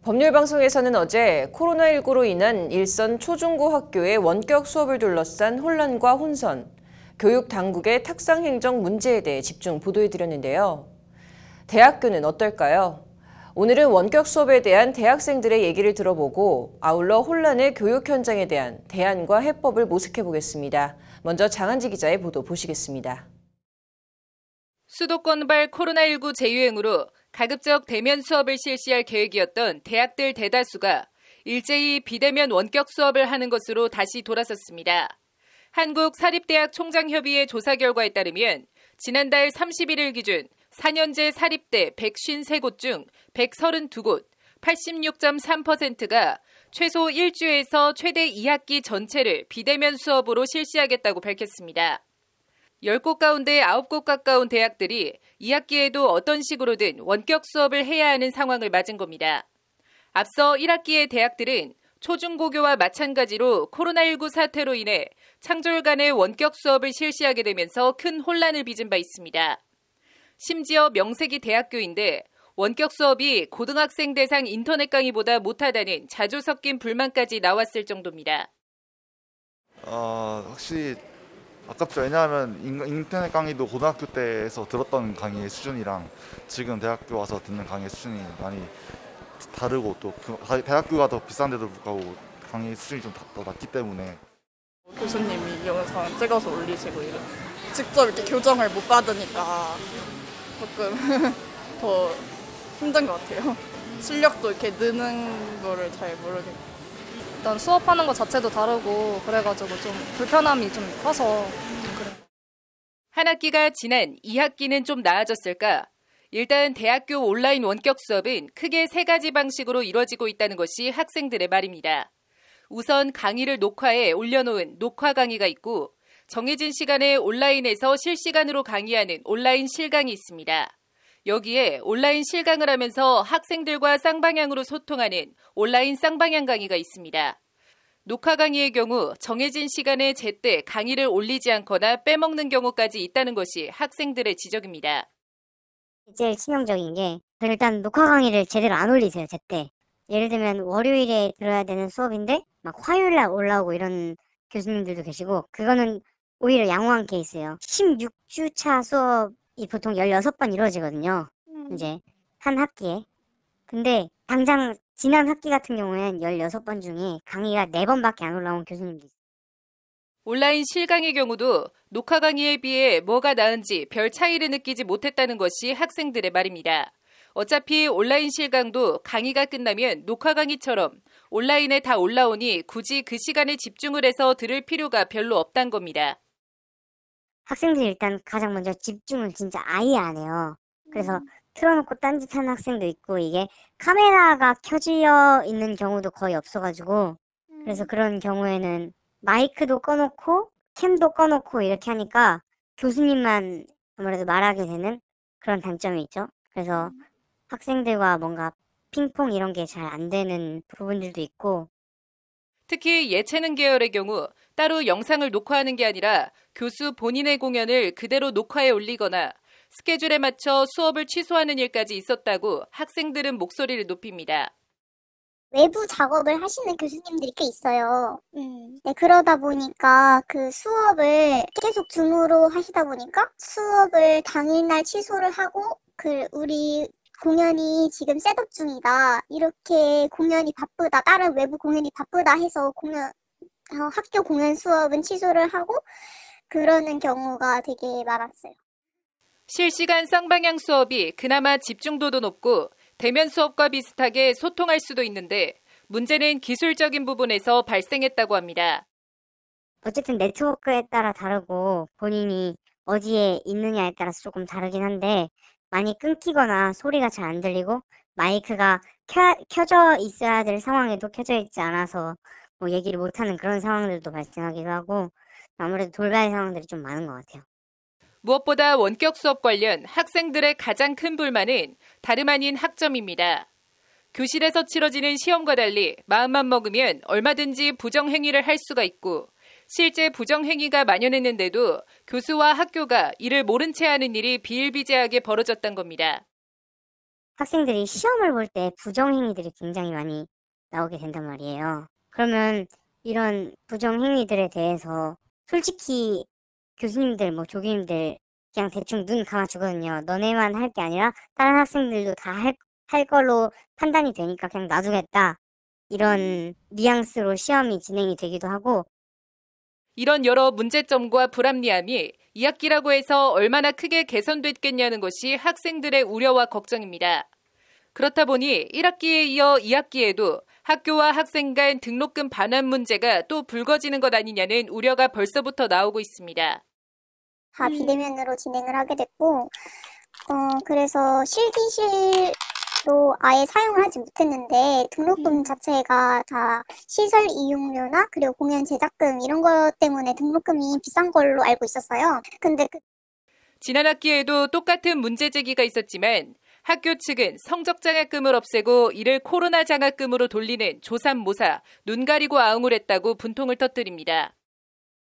법률방송에서는 어제 코로나19로 인한 일선 초중고 학교의 원격 수업을 둘러싼 혼란과 혼선, 교육 당국의 탁상 행정 문제에 대해 집중 보도해드렸는데요. 대학교는 어떨까요? 오늘은 원격 수업에 대한 대학생들의 얘기를 들어보고 아울러 혼란의 교육 현장에 대한 대안과 해법을 모색해보겠습니다. 먼저 장한지 기자의 보도 보시겠습니다. 수도권발 코로나19 재유행으로 가급적 대면 수업을 실시할 계획이었던 대학들 대다수가 일제히 비대면 원격 수업을 하는 것으로 다시 돌아섰습니다. 한국사립대학 총장협의회 조사 결과에 따르면 지난달 31일 기준 4년제 사립대 153곳 중 132곳, 86.3%가 최소 1주에서 최대 2학기 전체를 비대면 수업으로 실시하겠다고 밝혔습니다. 10곳 가운데 9곳 가까운 대학들이 2학기에도 어떤 식으로든 원격 수업을 해야 하는 상황을 맞은 겁니다. 앞서 1학기의 대학들은 초중고교와 마찬가지로 코로나19 사태로 인해 창졸 간의 원격 수업을 실시하게 되면서 큰 혼란을 빚은 바 있습니다. 심지어 명색이 대학교인데 원격 수업이 고등학생 대상 인터넷 강의보다 못하다는 자주 섞인 불만까지 나왔을 정도입니다. 확실히 아깝죠. 왜냐하면 인터넷 강의도 고등학교 때에서 들었던 강의의 수준이랑 지금 대학교 와서 듣는 강의의 수준이 많이 다르고 또 대학교가 더 비싼데도 불구하고 강의 수준이 좀 더 낮기 때문에 교수님이 영상 찍어서 올리시고 직접 이렇게 교정을 못 받으니까 조금 더 힘든 것 같아요. 실력도 이렇게 느는 거를 잘 모르겠고. 일단 수업하는 것 자체도 다르고 그래가지고 좀 불편함이 좀 커서 그래요. 한 학기가 지난 2학기는 좀 나아졌을까? 일단 대학교 온라인 원격 수업은 크게 3가지 방식으로 이루어지고 있다는 것이 학생들의 말입니다. 우선 강의를 녹화해 올려놓은 녹화 강의가 있고 정해진 시간에 온라인에서 실시간으로 강의하는 온라인 실강이 있습니다. 여기에 온라인 실강을 하면서 학생들과 쌍방향으로 소통하는 온라인 쌍방향 강의가 있습니다. 녹화 강의의 경우 정해진 시간에 제때 강의를 올리지 않거나 빼먹는 경우까지 있다는 것이 학생들의 지적입니다. 제일 치명적인 게 일단 녹화 강의를 제대로 안 올리세요, 제때. 예를 들면 월요일에 들어야 되는 수업인데 막 화요일날 올라오고 이런 교수님들도 계시고 그거는 오히려 양호한 케이스예요. 16주차 수업이 보통 16번 이루어지거든요. 이제 한 학기에. 근데 당장 지난 학기 같은 경우에는 16번 중에 강의가 4번밖에 안 올라온 교수님도 있어요. 온라인 실강의 경우도 녹화 강의에 비해 뭐가 나은지 별 차이를 느끼지 못했다는 것이 학생들의 말입니다. 어차피 온라인 실강도 강의가 끝나면 녹화 강의처럼 온라인에 다 올라오니 굳이 그 시간에 집중을 해서 들을 필요가 별로 없단 겁니다. 학생들이 일단 가장 먼저 집중을 진짜 아예 안 해요. 그래서 틀어놓고 딴짓하는 학생도 있고 이게 카메라가 켜져 있는 경우도 거의 없어가지고 그래서 그런 경우에는 마이크도 꺼놓고 캠도 꺼놓고 이렇게 하니까 교수님만 아무래도 말하게 되는 그런 단점이 있죠. 그래서 학생들과 뭔가 핑퐁 이런 게 잘 안 되는 부분들도 있고 특히 예체능 계열의 경우 따로 영상을 녹화하는 게 아니라 교수 본인의 공연을 그대로 녹화해 올리거나 스케줄에 맞춰 수업을 취소하는 일까지 있었다고 학생들은 목소리를 높입니다. 외부 작업을 하시는 교수님들이 꽤 있어요. 네, 그러다 보니까 그 수업을 계속 줌으로 하시다 보니까 수업을 당일날 취소를 하고 우리 공연이 지금 셋업 중이다. 이렇게 공연이 바쁘다. 다른 외부 공연이 바쁘다 해서 학교 공연 수업은 취소를 하고 그러는 경우가 되게 많았어요. 실시간 쌍방향 수업이 그나마 집중도도 높고 대면 수업과 비슷하게 소통할 수도 있는데 문제는 기술적인 부분에서 발생했다고 합니다. 어쨌든 네트워크에 따라 다르고 본인이 어디에 있느냐에 따라서 조금 다르긴 한데 많이 끊기거나 소리가 잘 안 들리고 마이크가 켜져 있어야 될 상황에도 켜져 있지 않아서 뭐 얘기를 못하는 그런 상황들도 발생하기도 하고 아무래도 돌발 상황들이 좀 많은 것 같아요. 무엇보다 원격 수업 관련 학생들의 가장 큰 불만은 다름 아닌 학점입니다. 교실에서 치러지는 시험과 달리 마음만 먹으면 얼마든지 부정행위를 할 수가 있고 실제 부정행위가 만연했는데도 교수와 학교가 이를 모른 채 하는 일이 비일비재하게 벌어졌던 겁니다. 학생들이 시험을 볼 때 부정행위들이 굉장히 많이 나오게 된단 말이에요. 그러면 이런 부정행위들에 대해서 솔직히 교수님들, 뭐 조교님들 그냥 대충 눈 감아주거든요. 너네만 할 게 아니라 다른 학생들도 다 할 걸로 판단이 되니까 그냥 놔두겠다. 이런 뉘앙스로 시험이 진행이 되기도 하고, 이런 여러 문제점과 불합리함이 2학기라고 해서 얼마나 크게 개선됐겠냐는 것이 학생들의 우려와 걱정입니다. 그렇다 보니 1학기에 이어 2학기에도 학교와 학생 간 등록금 반환 문제가 또 불거지는 것 아니냐는 우려가 벌써부터 나오고 있습니다. 다 비대면으로 진행을 하게 됐고, 그래서 실기실도 아예 사용을 하지 못했는데 등록금 자체가 다 시설 이용료나 그리고 공연 제작금 이런 것 때문에 등록금이 비싼 걸로 알고 있었어요. 근데 지난 학기에도 똑같은 문제 제기가 있었지만 학교 측은 성적장학금을 없애고 이를 코로나 장학금으로 돌리는 조삼모사, 눈 가리고 아웅을 했다고 분통을 터뜨립니다.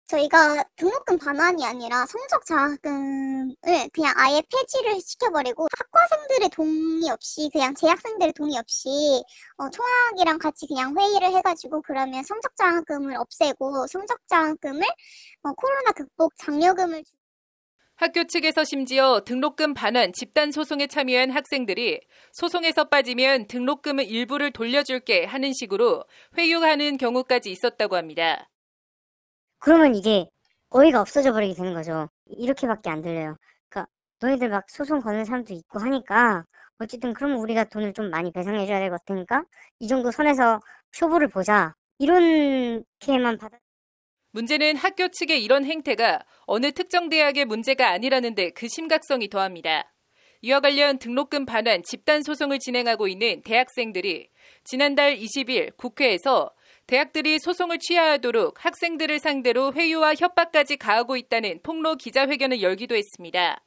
저희가 등록금 반환이 아니라 성적 장학금을 그냥 아예 폐지를 시켜버리고 학과생들의 동의 없이 그냥 재학생들의 동의 없이 총학이랑 같이 그냥 회의를 해가지고 그러면 성적 장학금을 없애고 성적 장학금을 코로나 극복 장려금을 학교 측에서 심지어 등록금 반환 집단 소송에 참여한 학생들이 소송에서 빠지면 등록금의 일부를 돌려줄게 하는 식으로 회유하는 경우까지 있었다고 합니다. 그러면 이게 어이가 없어져 버리게 되는 거죠. 이렇게밖에 안 들려요. 그러니까 너희들 막 소송 거는 사람도 있고 하니까 어쨌든 그러면 우리가 돈을 좀 많이 배상해줘야 될 것 같으니까 이 정도 선에서 쇼부를 보자. 이렇게만 받아. 문제는 학교 측의 이런 행태가 어느 특정 대학의 문제가 아니라는 데 그 심각성이 더합니다. 이와 관련 등록금 반환 집단 소송을 진행하고 있는 대학생들이 지난달 20일 국회에서 대학들이 소송을 취하하도록 학생들을 상대로 회유와 협박까지 가하고 있다는 폭로 기자회견을 열기도 했습니다.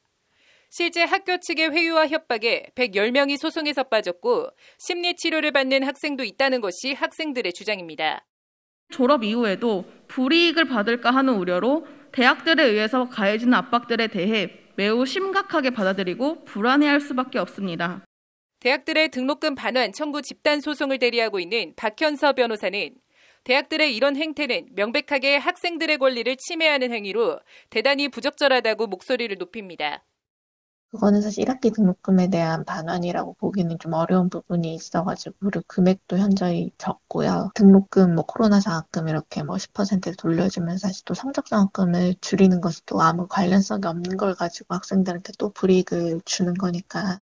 실제 학교 측의 회유와 협박에 110명이 소송에서 빠졌고 심리치료를 받는 학생도 있다는 것이 학생들의 주장입니다. 졸업 이후에도 불이익을 받을까 하는 우려로 대학들에 의해서 가해지는 압박들에 대해 매우 심각하게 받아들이고 불안해할 수밖에 없습니다. 대학들의 등록금 반환 청구 집단 소송을 대리하고 있는 박현서 변호사는 대학들의 이런 행태는 명백하게 학생들의 권리를 침해하는 행위로 대단히 부적절하다고 목소리를 높입니다. 그거는 사실 1학기 등록금에 대한 반환이라고 보기는 좀 어려운 부분이 있어가지고, 그리고 금액도 현저히 적고요. 등록금, 코로나 장학금 이렇게 10% 돌려주면 사실 또 성적 장학금을 줄이는 것이 또 아무 관련성이 없는 걸 가지고 학생들한테 또 불이익을 주는 거니까.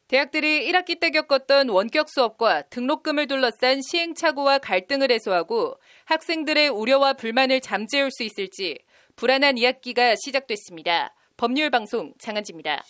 대학들이 1학기 때 겪었던 원격 수업과 등록금을 둘러싼 시행착오와 갈등을 해소하고 학생들의 우려와 불만을 잠재울 수 있을지 불안한 2학기가 시작됐습니다. 법률방송 장한지입니다.